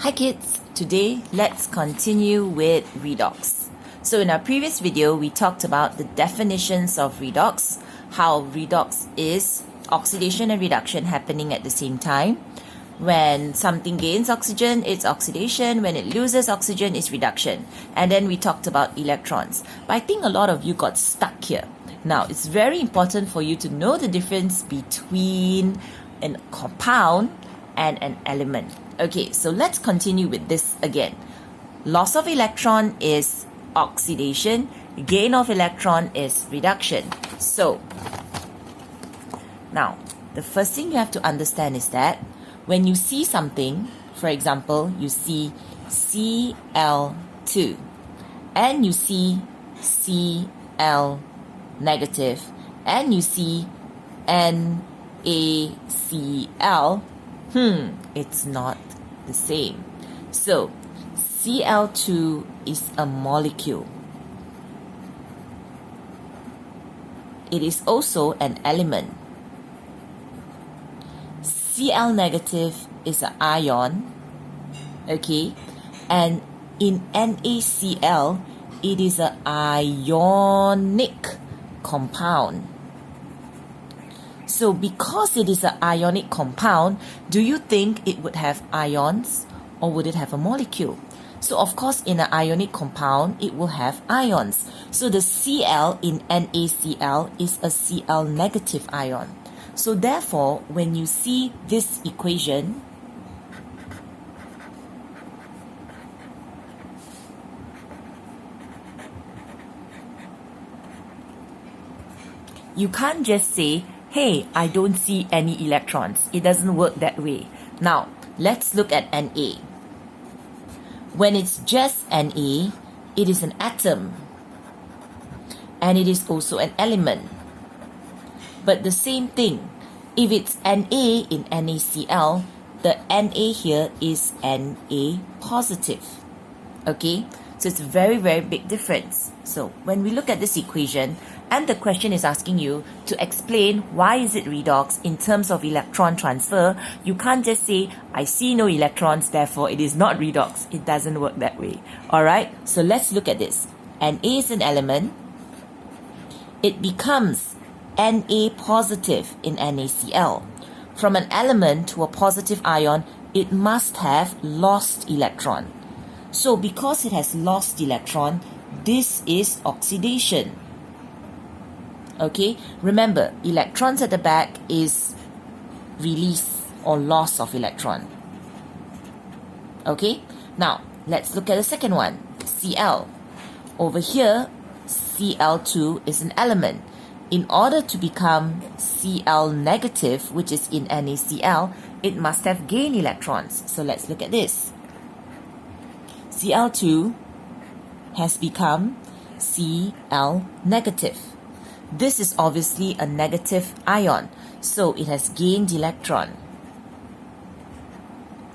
Hi kids, today let's continue with redox. So in our previous video, we talked about the definitions of redox, how redox is oxidation and reduction happening at the same time. When something gains oxygen, it's oxidation. When it loses oxygen, it's reduction. And then we talked about electrons. But I think a lot of you got stuck here. Now, it's very important for you to know the difference between a compound and an element. Okay, so let's continue with this again. Loss of electron is oxidation. Gain of electron is reduction. So, now, the first thing you have to understand is that when you see something, for example, you see Cl2 and you see Cl negative and you see NaCl, it's not the same. So, Cl2 is a molecule. It is also an element. Cl negative is an ion, okay, and in NaCl, it is an ionic compound. So because it is an ionic compound, do you think it would have ions or would it have a molecule? So of course in an ionic compound, it will have ions. So the Cl in NaCl is a Cl negative ion. So therefore, when you see this equation, you can't just say, hey, I don't see any electrons. It doesn't work that way. Now, let's look at Na. When it's just Na, it is an atom. And it is also an element. But the same thing, if it's Na in NaCl, the Na here is Na positive. Okay? So it's a very, very big difference. So when we look at this equation, and the question is asking you to explain why is it redox in terms of electron transfer, you can't just say, I see no electrons, therefore it is not redox. It doesn't work that way. Alright, so let's look at this. Na is an element. It becomes Na positive in NaCl. From an element to a positive ion, it must have lost electron. So because it has lost electron, this is oxidation. Okay, remember, electrons at the back is release or loss of electron. Okay, now let's look at the second one, Cl. Over here, Cl2 is an element. In order to become Cl negative, which is in NaCl, it must have gained electrons. So let's look at this. Cl2 has become Cl negative. This is obviously a negative ion, so it has gained electron.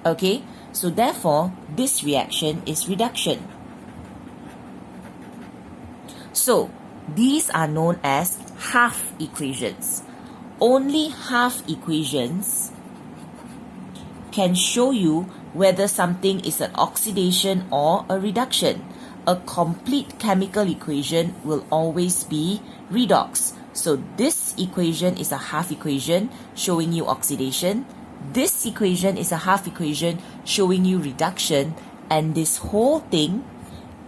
Okay, so therefore, this reaction is reduction. So, these are known as half equations. Only half equations can show you whether something is an oxidation or a reduction. A complete chemical equation will always be redox. So this equation is a half equation showing you oxidation. This equation is a half equation showing you reduction. And this whole thing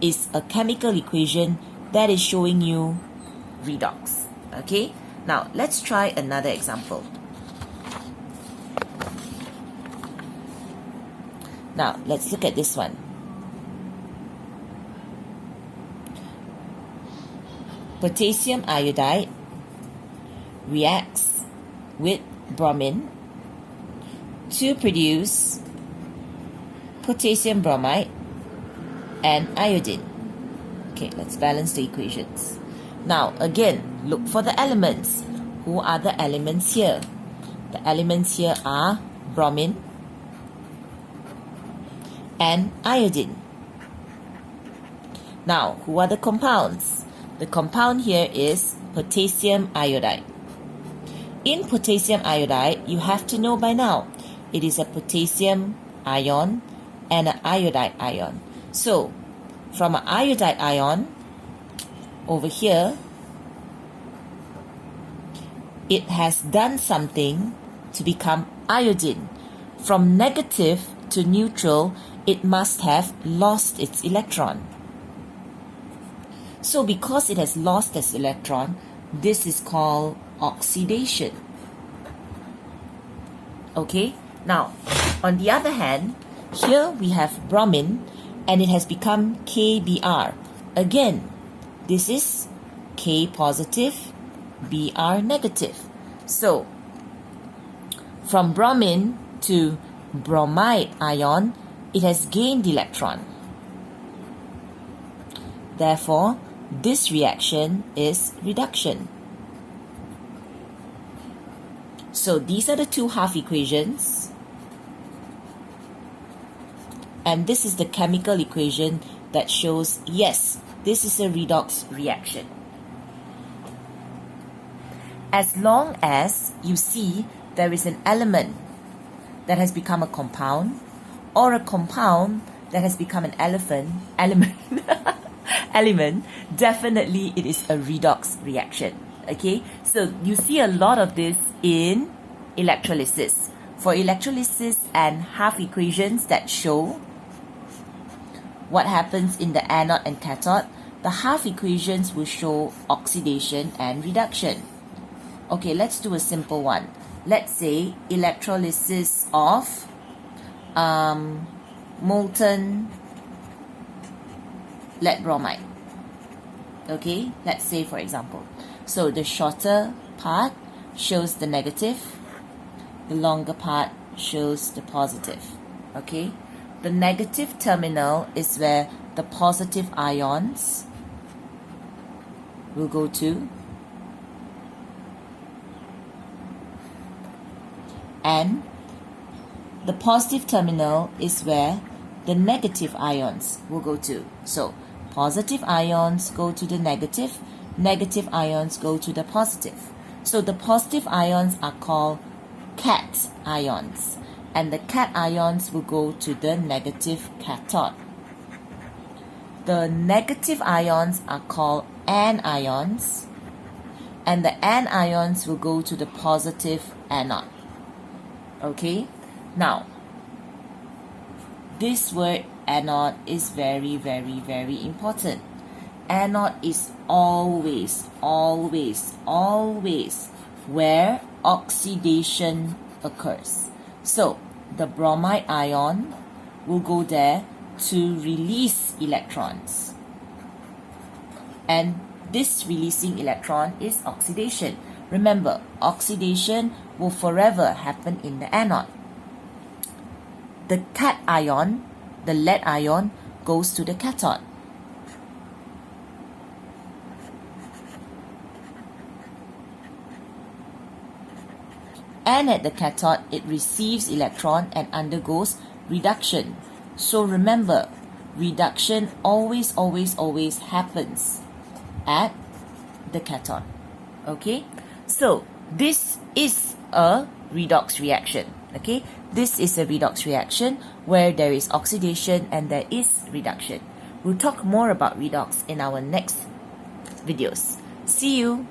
is a chemical equation that is showing you redox. Okay? Now, let's try another example. Now, let's look at this one. Potassium iodide reacts with bromine to produce potassium bromide and iodine. Okay, let's balance the equations. Now, again, look for the elements. Who are the elements here? The elements here are bromine and iodine. Now, who are the compounds? The compound here is potassium iodide. In potassium iodide, you have to know by now, it is a potassium ion and an iodide ion. So from an iodide ion over here, it has done something to become iodine. From negative to neutral, it must have lost its electron. So because it has lost its electron, this is called oxidation. Okay, now on the other hand, here we have bromine and it has become KBr. Again, this is K positive, Br negative. So from bromine to bromide ion, it has gained electron. Therefore, this reaction is reduction. So these are the two half equations. And this is the chemical equation that shows, yes, this is a redox reaction. As long as you see there is an element that has become a compound, or a compound that has become an element, definitely it is a redox reaction. Okay, so you see a lot of this in electrolysis. For electrolysis and half equations that show what happens in the anode and cathode, the half equations will show oxidation and reduction. Okay, let's do a simple one. Let's say electrolysis of molten lead bromide. Okay, let's say for example. So the shorter part shows the negative, the longer part shows the positive. Okay, the negative terminal is where the positive ions will go to, and the positive terminal is where the negative ions will go to. So positive ions go to the negative, negative ions go to the positive. So the positive ions are called cat ions, and the cat ions will go to the negative cathode. The negative ions are called anions, and the anions will go to the positive anode. Okay, now this word anode is very, very, very important. Anode is always where oxidation occurs. So the bromide ion will go there to release electrons, and this releasing electron is oxidation. Remember, oxidation will forever happen in the anode. The cation, the lead ion, goes to the cathode. And at the cathode, it receives electron and undergoes reduction. So remember, reduction always happens at the cathode. Okay? So this is a redox reaction. Okay? This is a redox reaction where there is oxidation and there is reduction. We'll talk more about redox in our next videos. See you!